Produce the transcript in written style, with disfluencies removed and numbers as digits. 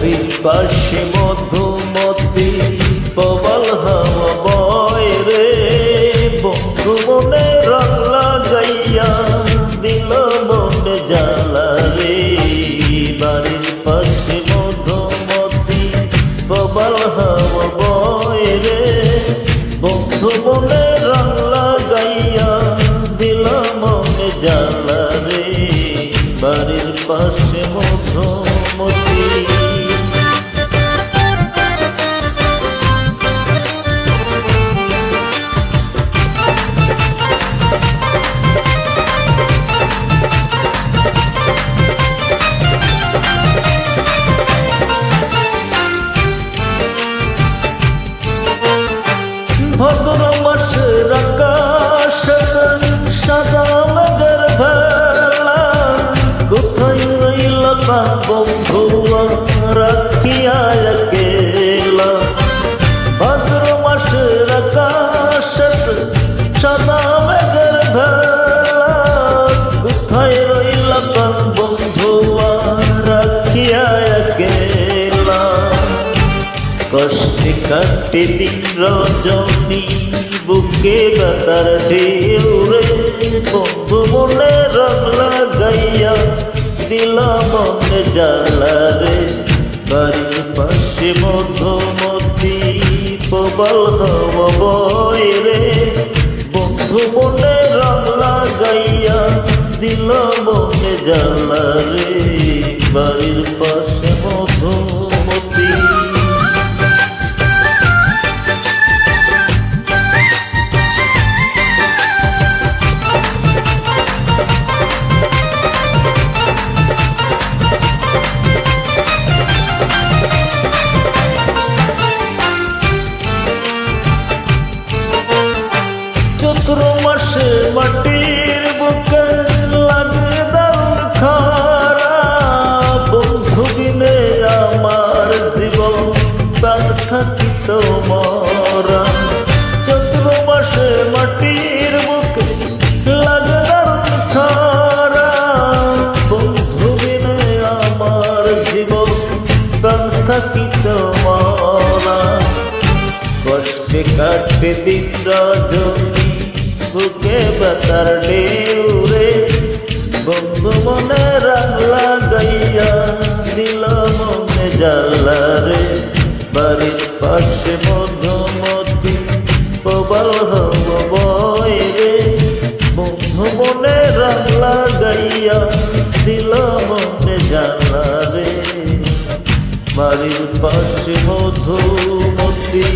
বাড়ির পাশে মধুমতি প্রবল হাওয়া বয় রে, বন্ধু মনে রং লাগাইয়া দিল মনে জ্বালা রে। বাড়ির পাশে মধুমতি প্রবল হাওয়া বয় রে, বন্ধু মনে রং লাগাইয়া দিল মনে জ্বালা রে। বাড়ির পাশে মধুমতি ভাদ্র মাসের আকাশ সাদা মেঘের ভেলা, কোথায় রইল বন্ধু রাখিয়া একেলা। ভাদ্র মাসের আকাশ সাদা মেঘের ভেলা, কোথায় রইল বন্ধু রাখিয়া একেলা। কষ্টে কাটে দিন রজনী বুকে ব্যথার ঢেউ রে, বন্ধু মনে রং লাগাইয়া দিল মনে জ্বালা রে। বাড়ির পাশে মধুমতি প্রবল হাওয়া বয় রে, বন্ধু মনে রং লাগাইয়া দিল মনে জ্বালা রে। বাড়ির পাশে মধুমতি চৈত্র মাসে মাটির বুকে লাগে দারুণ খরা, বন্ধু বিনে আমার জীবন প্রাণ থাকিত মরা। চৈত্র মাসে মাটির বুকে লাগে দারুণ খরা, বন্ধু বিনে আমার জীবন প্রাণ থাকিত মরা। কষ্টে কাটে দিন রজনী বুকে ব্যথার ঢেউ রে, বন্ধু মনে রং লাগাইয়া দিল মনে জ্বালা রে। বাড়ির পাশে মধুমতি প্রবল হাওয়া বয় রে, বন্ধু মনে রং লাগাইয়া দিল মনে জ্বালা রে। বাড়ির পাশে মধুমতি।